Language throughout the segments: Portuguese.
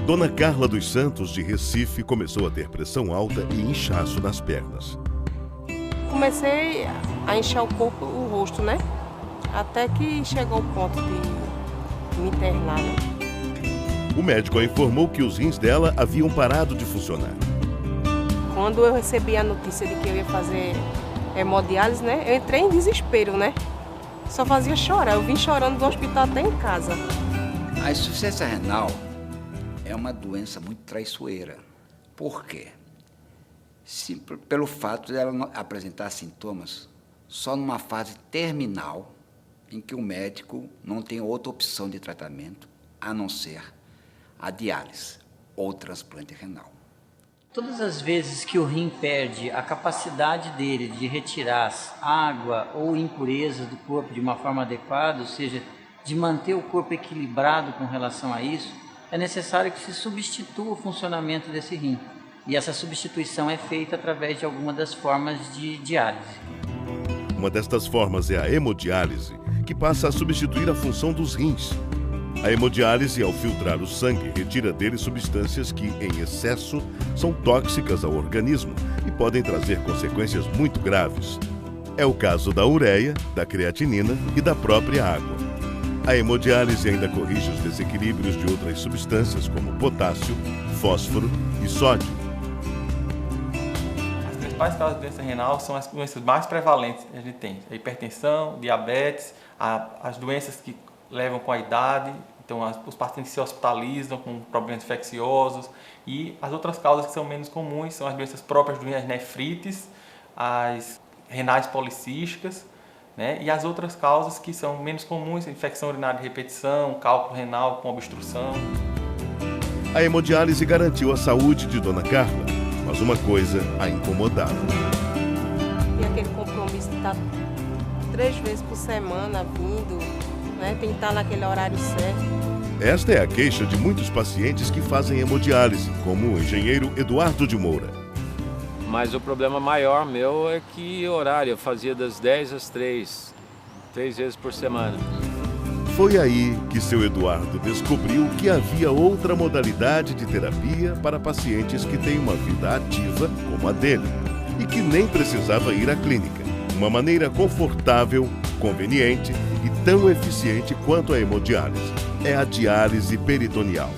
Dona Carla dos Santos, de Recife, começou a ter pressão alta e inchaço nas pernas. Comecei a inchar o corpo, o rosto, né? Até que chegou o ponto de me internar, né? O médico a informou que os rins dela haviam parado de funcionar. Quando eu recebi a notícia de que eu ia fazer hemodiálise, né? Eu entrei em desespero, né? Só fazia chorar. Eu vim chorando do hospital até em casa. A insuficiência renal é uma doença muito traiçoeira. Por quê? Pelo fato de ela apresentar sintomas só numa fase terminal, em que o médico não tem outra opção de tratamento a não ser a diálise ou transplante renal. Todas as vezes que o rim perde a capacidade dele de retirar água ou impurezas do corpo de uma forma adequada, ou seja, de manter o corpo equilibrado com relação a isso, é necessário que se substitua o funcionamento desse rim. E essa substituição é feita através de alguma das formas de diálise. Uma destas formas é a hemodiálise, que passa a substituir a função dos rins. A hemodiálise, ao filtrar o sangue, retira dele substâncias que, em excesso, são tóxicas ao organismo e podem trazer consequências muito graves. É o caso da ureia, da creatinina e da própria água. A hemodiálise ainda corrige os desequilíbrios de outras substâncias, como potássio, fósforo e sódio. As principais causas de doença renal são as doenças mais prevalentes que a gente tem. A hipertensão, diabetes, as doenças que levam com a idade, então os pacientes se hospitalizam com problemas infecciosos, e as outras causas que são menos comuns são as doenças próprias do rim, as nefrites, as renais policísticas, né? E as outras causas que são menos comuns, infecção urinária de repetição, cálculo renal com obstrução. A hemodiálise garantiu a saúde de Dona Carla, mas uma coisa a incomodava. E aquele compromisso de estar 3 vezes por semana vindo, né? Tem que estar naquele horário certo. Esta é a queixa de muitos pacientes que fazem hemodiálise, como o engenheiro Eduardo de Moura. Mas o problema maior meu é que o horário eu fazia das 10 às 3 vezes por semana. Foi aí que seu Eduardo descobriu que havia outra modalidade de terapia para pacientes que têm uma vida ativa como a dele e que nem precisava ir à clínica. Uma maneira confortável, conveniente e tão eficiente quanto a hemodiálise. É a diálise peritoneal.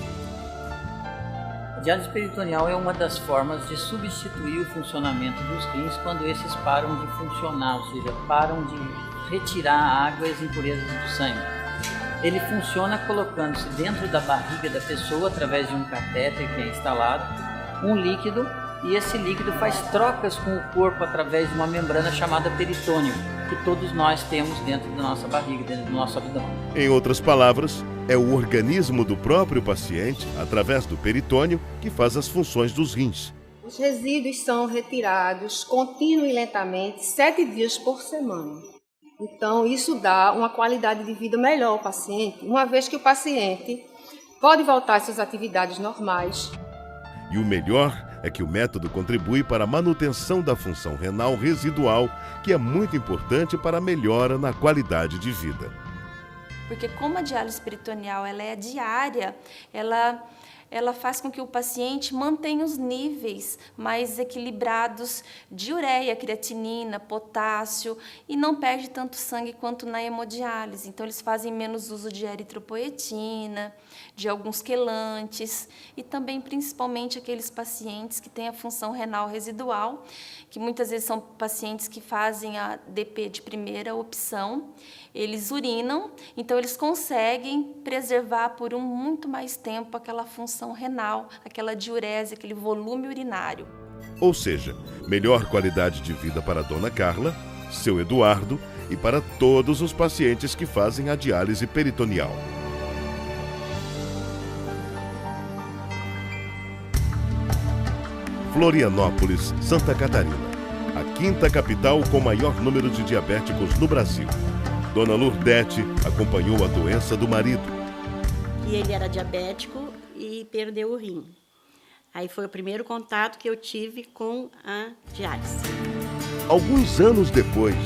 A diálise peritoneal é uma das formas de substituir o funcionamento dos rins quando esses param de funcionar, ou seja, param de retirar a água e as impurezas do sangue. Ele funciona colocando-se dentro da barriga da pessoa, através de um catéter que é instalado, um líquido, e esse líquido faz trocas com o corpo através de uma membrana chamada peritônio, que todos nós temos dentro da nossa barriga, dentro do nosso abdômen. Em outras palavras, é o organismo do próprio paciente, através do peritônio, que faz as funções dos rins. Os resíduos são retirados contínua e lentamente 7 dias por semana. Então, isso dá uma qualidade de vida melhor ao paciente, uma vez que o paciente pode voltar às suas atividades normais. E o melhor é que o método contribui para a manutenção da função renal residual, que é muito importante para a melhora na qualidade de vida. Porque como a diálise peritoneal ela é diária, ela faz com que o paciente mantenha os níveis mais equilibrados de ureia, creatinina, potássio e não perde tanto sangue quanto na hemodiálise. Então, eles fazem menos uso de eritropoetina, de alguns quelantes e também, principalmente, aqueles pacientes que têm a função renal residual, que muitas vezes são pacientes que fazem a DP de primeira opção. Eles urinam, então eles conseguem preservar por muito mais tempo aquela função renal, aquela diurese, aquele volume urinário. Ou seja, melhor qualidade de vida para Dona Carla, seu Eduardo e para todos os pacientes que fazem a diálise peritoneal. Florianópolis, Santa Catarina, a 5ª capital com maior número de diabéticos no Brasil. Dona Lourdete acompanhou a doença do marido. E ele era diabético e perdeu o rim. Aí foi o primeiro contato que eu tive com a diálise. Alguns anos depois...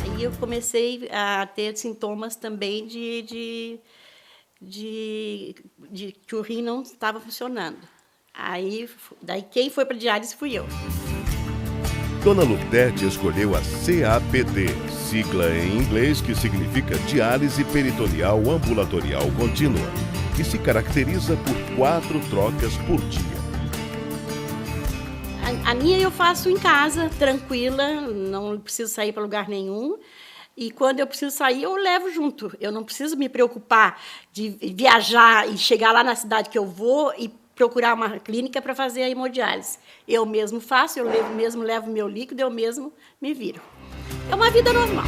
Aí eu comecei a ter sintomas também de de que o rim não estava funcionando. Daí quem foi para a diálise fui eu. Dona Lutete escolheu a CAPD, sigla em inglês que significa diálise peritoneal ambulatorial contínua, e se caracteriza por 4 trocas por dia. A minha eu faço em casa, tranquila, não preciso sair para lugar nenhum. E quando eu preciso sair, eu levo junto. Eu não preciso me preocupar de viajar e chegar lá na cidade que eu vou e procurar uma clínica para fazer a hemodiálise. Eu mesmo faço, levo meu líquido, eu mesmo me viro. É uma vida normal.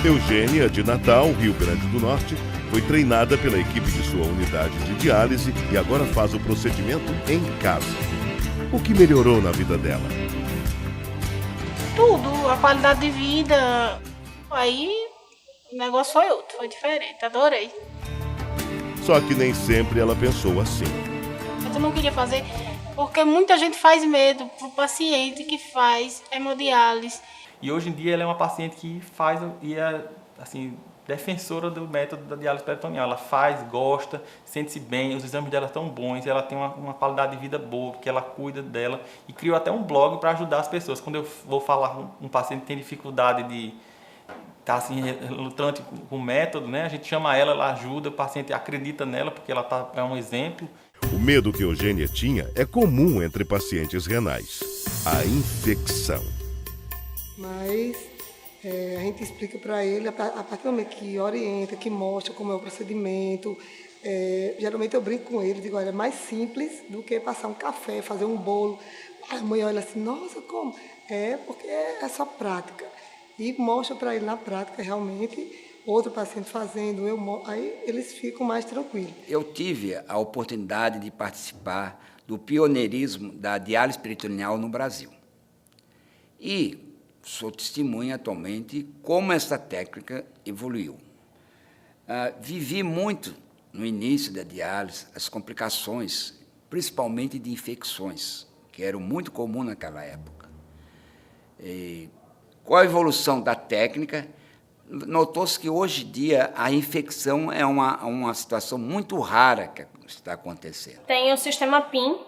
Eugênia, de Natal, Rio Grande do Norte, foi treinada pela equipe de sua unidade de diálise e agora faz o procedimento em casa. O que melhorou na vida dela? Tudo, a qualidade de vida. Aí o negócio foi outro, foi diferente, adorei. Só que nem sempre ela pensou assim. Eu não queria fazer porque muita gente faz medo pro paciente que faz hemodiálise. E hoje em dia ela é uma paciente que faz e é assim, defensora do método da diálise peritoneal. Ela faz, gosta, sente-se bem, os exames dela estão bons, ela tem uma qualidade de vida boa, porque ela cuida dela e criou até um blog para ajudar as pessoas. Quando eu vou falar com um paciente que tem dificuldade de estar assim, lutante com o método, né? A gente chama ela ajuda, o paciente acredita nela porque ela é um exemplo. O medo que Eugênia tinha é comum entre pacientes renais: a infecção. Mas a gente explica para ele, a partir do momento que orienta, que mostra como é o procedimento. Geralmente eu brinco com ele, digo, olha, é mais simples do que passar um café, fazer um bolo. A mãe olha assim, nossa, como? Porque é só prática. E mostra para ele na prática, realmente, outro paciente fazendo, aí eles ficam mais tranquilos. Eu tive a oportunidade de participar do pioneirismo da diálise peritoneal no Brasil. E sou testemunha atualmente como essa técnica evoluiu. Vivi muito no início da diálise as complicações, principalmente de infecções, que eram muito comuns naquela época. Com a evolução da técnica, notou-se que hoje em dia a infecção é uma situação muito rara que está acontecendo. Tem o sistema PIN,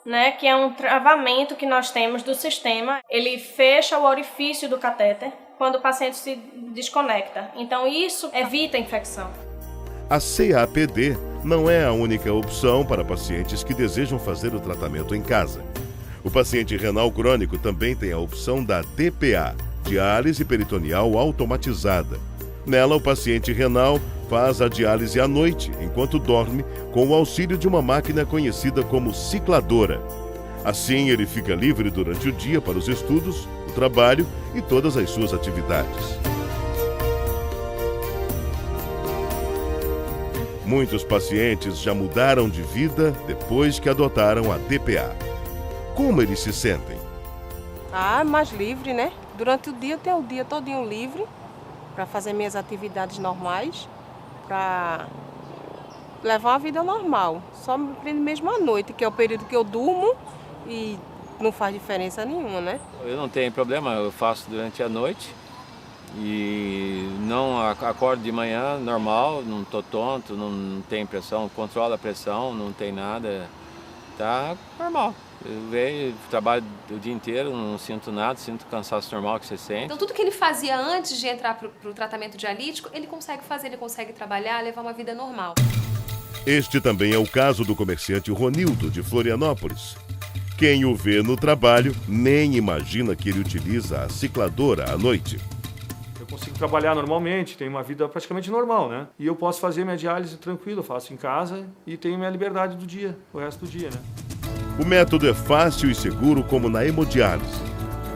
né, que é um travamento que nós temos do sistema. Ele fecha o orifício do catéter quando o paciente se desconecta. Então isso evita a infecção. A CAPD não é a única opção para pacientes que desejam fazer o tratamento em casa. O paciente renal crônico também tem a opção da DPA, diálise peritoneal automatizada. Nela, o paciente renal faz a diálise à noite, enquanto dorme, com o auxílio de uma máquina conhecida como cicladora. Assim, ele fica livre durante o dia para os estudos, o trabalho e todas as suas atividades. Muitos pacientes já mudaram de vida depois que adotaram a DPA. Como eles se sentem? Mais livre, né? Durante o dia eu tenho o dia todinho livre para fazer minhas atividades normais, para levar uma vida normal. Só me prendo mesmo à noite, que é o período que eu durmo e não faz diferença nenhuma, né? Eu não tenho problema, eu faço durante a noite e não acordo de manhã normal, não estou tonto, não tenho pressão, controlo a pressão, não tem nada, tá normal. Eu venho, trabalho o dia inteiro, não sinto nada, sinto o cansaço normal que você sente. Então tudo que ele fazia antes de entrar para o tratamento dialítico, ele consegue fazer, ele consegue trabalhar, levar uma vida normal. Este também é o caso do comerciante Ronildo, de Florianópolis. Quem o vê no trabalho nem imagina que ele utiliza a cicladora à noite. Eu consigo trabalhar normalmente, tenho uma vida praticamente normal, né? E eu posso fazer minha diálise tranquilo, eu faço em casa e tenho minha liberdade do dia, o resto do dia, né? O método é fácil e seguro como na hemodiálise.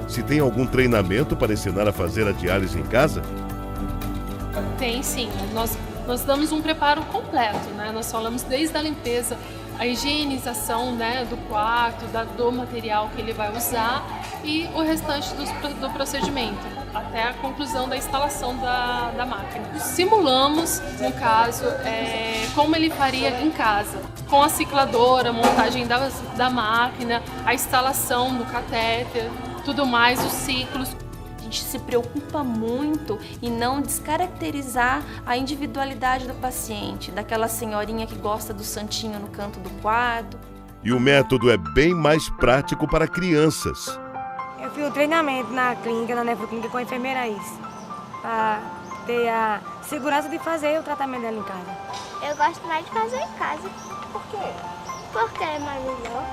Se tem algum treinamento para ensinar a fazer a diálise em casa? Tem sim, nós damos um preparo completo, né? Nós falamos desde a limpeza, a higienização, né, do quarto, do material que ele vai usar e o restante do procedimento, até a conclusão da instalação da máquina. Simulamos, no caso, como ele faria em casa, com a cicladora, a montagem da máquina, a instalação do catéter, tudo mais, os ciclos. De gente se preocupa muito em não descaracterizar a individualidade do paciente, daquela senhorinha que gosta do santinho no canto do quarto. E o método é bem mais prático para crianças. Eu fiz o treinamento na clínica, na nefroclínica com a enfermeira Iris, para ter a segurança de fazer o tratamento dela em casa. Eu gosto mais de fazer em casa. Por quê? Porque é mais melhor.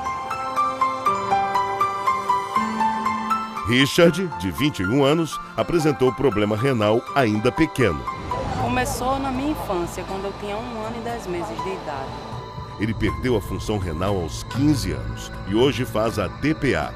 Richard, de 21 anos, apresentou problema renal ainda pequeno. Começou na minha infância, quando eu tinha 1 ano e 10 meses de idade. Ele perdeu a função renal aos 15 anos e hoje faz a DPA.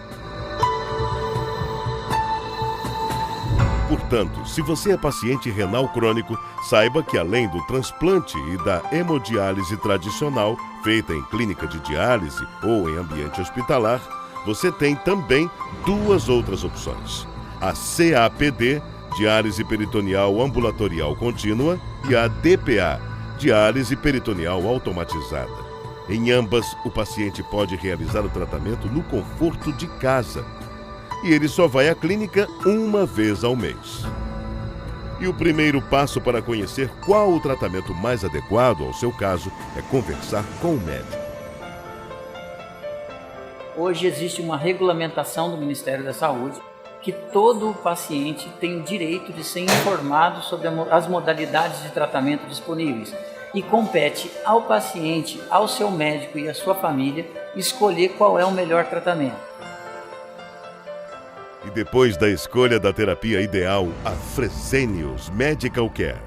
Portanto, se você é paciente renal crônico, saiba que além do transplante e da hemodiálise tradicional, feita em clínica de diálise ou em ambiente hospitalar, você tem também 2 outras opções. A CAPD, diálise peritoneal ambulatorial contínua, e a DPA, diálise peritoneal automatizada. Em ambas, o paciente pode realizar o tratamento no conforto de casa. E ele só vai à clínica 1 vez ao mês. E o primeiro passo para conhecer qual o tratamento mais adequado ao seu caso é conversar com o médico. Hoje existe uma regulamentação do Ministério da Saúde que todo paciente tem o direito de ser informado sobre as modalidades de tratamento disponíveis e compete ao paciente, ao seu médico e à sua família escolher qual é o melhor tratamento. E depois da escolha da terapia ideal, a Fresenius Medical Care,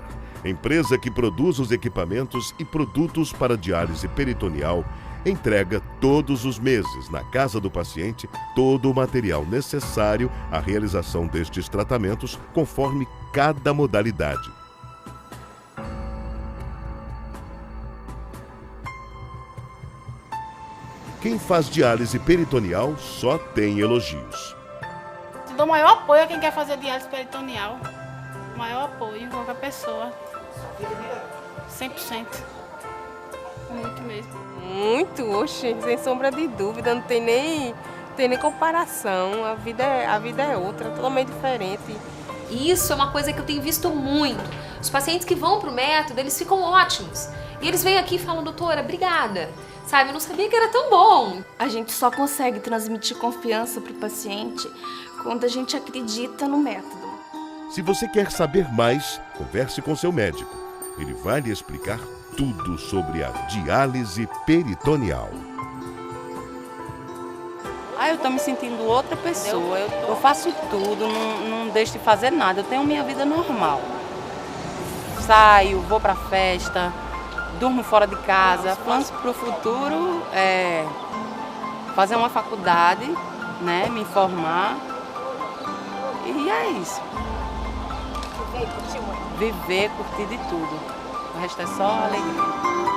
empresa que produz os equipamentos e produtos para diálise peritoneal, entrega todos os meses na casa do paciente todo o material necessário à realização destes tratamentos conforme cada modalidade. Quem faz diálise peritoneal só tem elogios. Dou maior apoio a quem quer fazer diálise peritoneal. Maior apoio, qualquer pessoa. 100%. Muito mesmo. Muito, oxe, sem sombra de dúvida, não tem nem comparação. A vida é outra, totalmente diferente. E isso é uma coisa que eu tenho visto muito. Os pacientes que vão pro método, eles ficam ótimos. E eles vêm aqui e falam, doutora, obrigada. Sabe, eu não sabia que era tão bom. A gente só consegue transmitir confiança pro paciente quando a gente acredita no método. Se você quer saber mais, converse com seu médico. Ele vai lhe explicar tudo sobre a diálise peritoneal. Eu tô me sentindo outra pessoa. Eu faço tudo, não deixo de fazer nada. Eu tenho minha vida normal. Saio, vou pra festa, durmo fora de casa. Planos pro futuro é fazer uma faculdade, né, me formar. E é isso. Viver, curtir de tudo. O resto é só alegria.